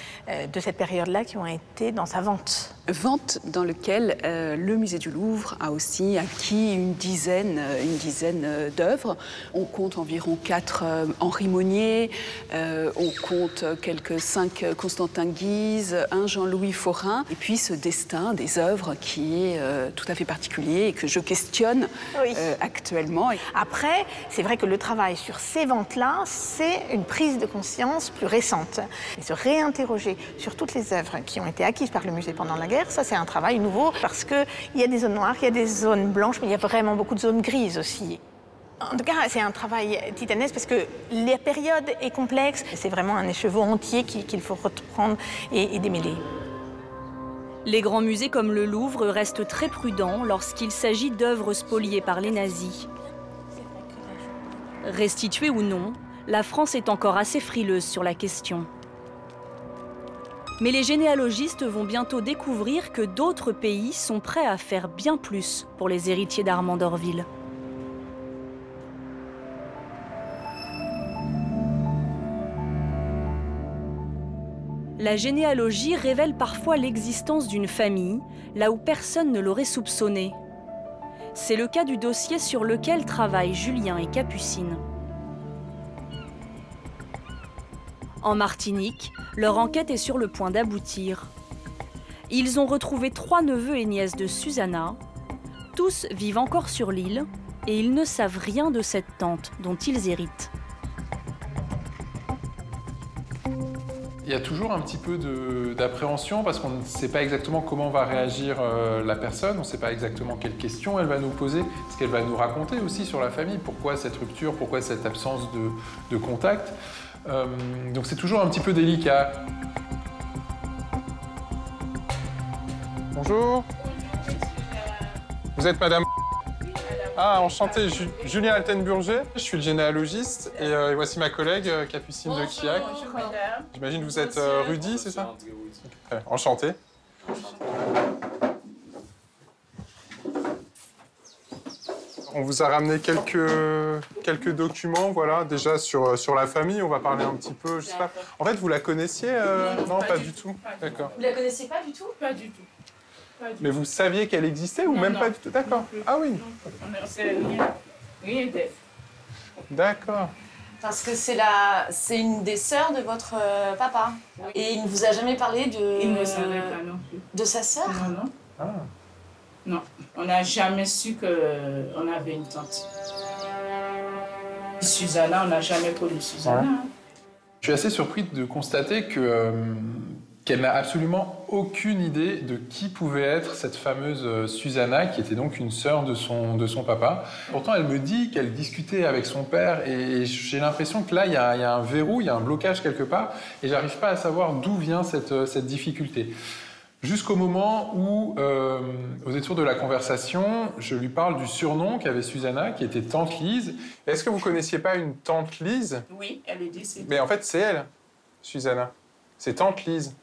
de cette période-là qui ont été dans sa vente. Vente dans laquelle le musée du Louvre a aussi acquis une dizaine d'œuvres. On compte environ 4 Henri Monnier, on compte quelques 5 Constantin Guise, un Jean-Louis Forain, et puis ce destin des œuvres qui est tout à fait particulier et que je questionne actuellement. Après, c'est vrai que le travail sur ces ventes-là, c'est une prise de conscience plus récente. Et se réinterroger sur toutes les œuvres qui ont été acquises par le musée pendant la guerre, ça c'est un travail nouveau parce qu'il y a des zones noires, il y a des zones blanches, mais il y a vraiment beaucoup de zones grises aussi. En tout cas, c'est un travail titanesque parce que la période est complexe. C'est vraiment un écheveau entier qu'il faut reprendre et démêler. Les grands musées comme le Louvre restent très prudents lorsqu'il s'agit d'œuvres spoliées par les nazis. Restituées ou non, la France est encore assez frileuse sur la question. Mais les généalogistes vont bientôt découvrir que d'autres pays sont prêts à faire bien plus pour les héritiers d'Armand d'Orville. La généalogie révèle parfois l'existence d'une famille, là où personne ne l'aurait soupçonné. C'est le cas du dossier sur lequel travaillent Julien et Capucine. En Martinique, leur enquête est sur le point d'aboutir. Ils ont retrouvé 3 neveux et nièces de Susanna. Tous vivent encore sur l'île et ils ne savent rien de cette tante dont ils héritent. Il y a toujours un petit peu d'appréhension parce qu'on ne sait pas exactement comment va réagir la personne, on ne sait pas exactement quelles questions elle va nous poser, ce qu'elle va nous raconter aussi sur la famille, pourquoi cette rupture, pourquoi cette absence de contact. Donc c'est toujours un petit peu délicat. Bonjour. Vous êtes madame? Ah, enchanté, Julien Altenburger, je suis le généalogiste et voici ma collègue Capucine de Quillac. Bonjour madame. J'imagine que vous êtes Rudy, c'est ça? Okay. Enchanté. On vous a ramené quelques documents, voilà, déjà sur la famille, on va parler un petit peu, je sais pas. En fait, vous la connaissiez Non, pas du tout. D'accord. Vous la connaissiez pas du tout? Pas du tout. Mais vous saviez qu'elle existait ou même pas du tout? D'accord. Ah oui. On ne sait rien d'elle. D'accord. Parce que c'est une des sœurs de votre papa. Et il ne vous a jamais parlé de... Il ne savait pas non plus. De sa sœur? Non, non. Ah. Non, on n'a jamais su qu'on avait une tante. Susanna, on n'a jamais connu Susanna. Ouais. Je suis assez surpris de constater qu'elle n'a absolument aucune idée de qui pouvait être cette fameuse Susanna, qui était donc une sœur de son papa. Pourtant, elle me dit qu'elle discutait avec son père, et j'ai l'impression que là, il y a un verrou, il y a un blocage quelque part, et j'arrive pas à savoir d'où vient cette difficulté. Jusqu'au moment où, au détour de la conversation, je lui parle du surnom qu'avait Susanna, qui était Tante Lise. Est-ce que vous connaissiez pas une Tante Lise? Oui, elle est décédée. Mais en fait, c'est elle, Susanna. C'est Tante Lise.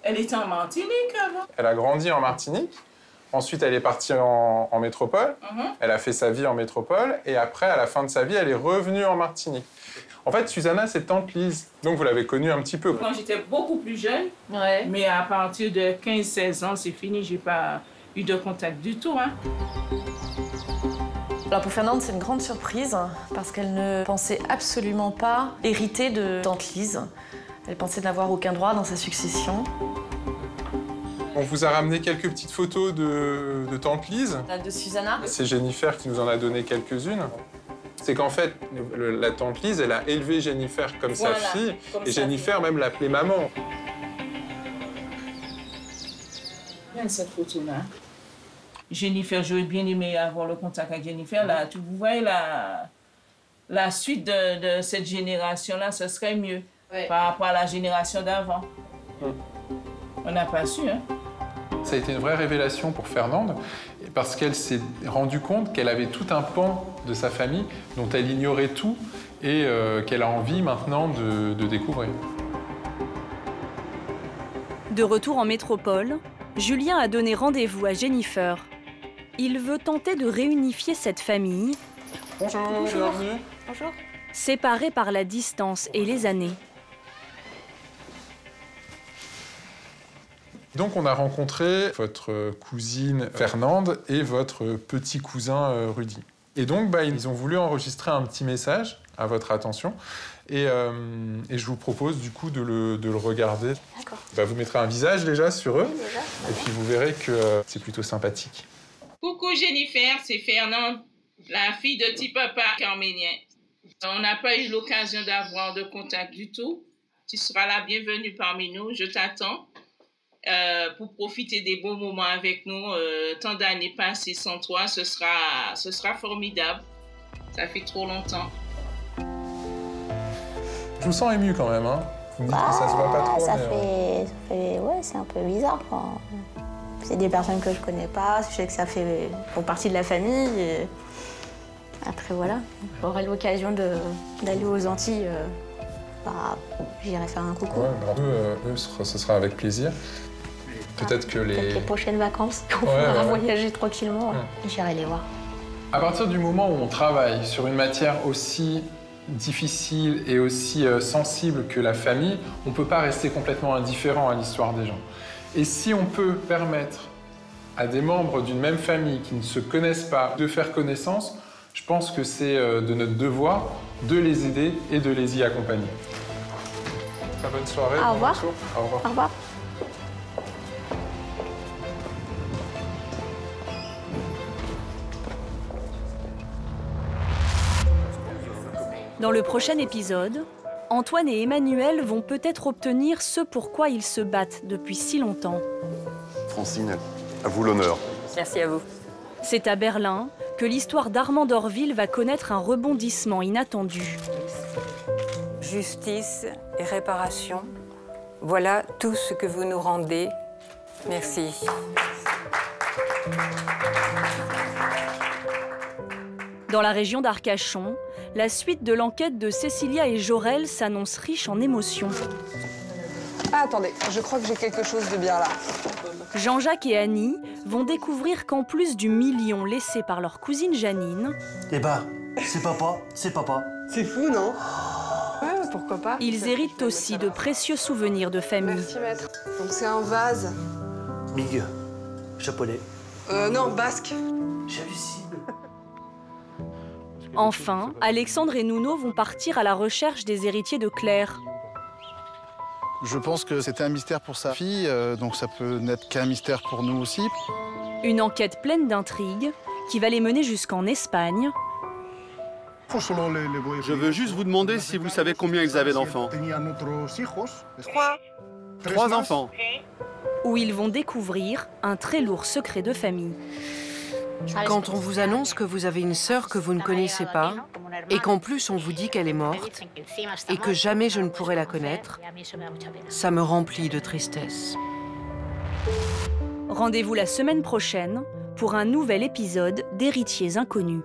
Elle était en Martinique avant. Elle a grandi en Martinique. Ensuite, elle est partie en métropole. Elle a fait sa vie en métropole. Et après, à la fin de sa vie, elle est revenue en Martinique. En fait, Susanna, c'est Tante Lise. Donc, vous l'avez connue un petit peu. Quand j'étais beaucoup plus jeune, mais à partir de 15-16 ans, c'est fini. J'ai pas eu de contact du tout. Hein. Alors pour Fernande, c'est une grande surprise parce qu'elle ne pensait absolument pas hériter de Tante Lise. Elle pensait n'avoir aucun droit dans sa succession. On vous a ramené quelques petites photos de Tante Lise. De Susanna. C'est Jennifer qui nous en a donné quelques-unes. C'est qu'en fait, la Tante Lise, elle a élevé Jennifer comme sa fille, et Jennifer même l'appelait maman. Regarde cette photo-là. Jennifer, j'aurais bien aimé avoir le contact avec Jennifer. Là, vous voyez la suite de cette génération-là, ce serait mieux par rapport à la génération d'avant. On n'a pas su, hein. Ça a été une vraie révélation pour Fernande, parce qu'elle s'est rendue compte qu'elle avait tout un pan de sa famille dont elle ignorait tout et qu'elle a envie maintenant de découvrir. De retour en métropole, Julien a donné rendez-vous à Jennifer. Il veut tenter de réunifier cette famille. Bonjour, bienvenue. Bonjour. Séparée par la distance et les années. Donc on a rencontré votre cousine Fernande et votre petit cousin Rudy. Et donc ils ont voulu enregistrer un petit message à votre attention et je vous propose du coup de le regarder. D'accord. Vous mettrez un visage déjà sur eux, Oui, déjà. et puis vous verrez que c'est plutôt sympathique. Coucou Jennifer, c'est Fernande, la fille de petit papa arménien. On n'a pas eu l'occasion d'avoir de contact du tout. Tu seras la bienvenue parmi nous, je t'attends. Pour profiter des bons moments avec nous, tant d'années passées sans toi, ce sera formidable. Ça fait trop longtemps. Je vous sens ému quand même, hein. Vous me dites que ça se voit pas trop. Ouais, c'est un peu bizarre, quoi. C'est des personnes que je connais pas, je sais que ça fait pour partie de la famille. Et... Après, voilà, j'aurai l'occasion d'aller aux Antilles. J'irai faire un coucou. Ouais, ce sera avec plaisir. Peut-être que les prochaines vacances, on pourra voyager tranquillement. J'irai les voir. À partir du moment où on travaille sur une matière aussi difficile et aussi sensible que la famille, on ne peut pas rester complètement indifférent à l'histoire des gens. Et si on peut permettre à des membres d'une même famille qui ne se connaissent pas de faire connaissance, je pense que c'est de notre devoir de les aider et de les y accompagner. Bonne soirée. Au revoir. Au revoir. Au revoir. Dans le prochain épisode, Antoine et Emmanuel vont peut-être obtenir ce pourquoi ils se battent depuis si longtemps. Francine, à vous l'honneur. Merci à vous. C'est à Berlin que l'histoire d'Armand d'Orville va connaître un rebondissement inattendu. Justice et réparation, voilà tout ce que vous nous rendez. Merci. Dans la région d'Arcachon, la suite de l'enquête de Cécilia et Jorel s'annonce riche en émotions. Ah, attendez, je crois que j'ai quelque chose de bien là. Jean-Jacques et Annie vont découvrir qu'en plus du million laissé par leur cousine Janine... Eh ben, c'est papa, c'est papa. C'est fou, non? Ouais, pourquoi pas. Ils héritent aussi de précieux souvenirs de famille. Merci, maître. Donc c'est un vase. Mig, japonais. Non, basque. J'hallucine. Enfin, Alexandre et Nuno vont partir à la recherche des héritiers de Claire. Je pense que c'était un mystère pour sa fille, donc ça peut n'être qu'un mystère pour nous aussi. Une enquête pleine d'intrigues qui va les mener jusqu'en Espagne. Je veux juste vous demander si vous savez combien ils avaient d'enfants. 3 enfants. Où ils vont découvrir un très lourd secret de famille. Quand on vous annonce que vous avez une sœur que vous ne connaissez pas, et qu'en plus on vous dit qu'elle est morte, et que jamais je ne pourrai la connaître, ça me remplit de tristesse. Rendez-vous la semaine prochaine pour un nouvel épisode d'Héritiers inconnus.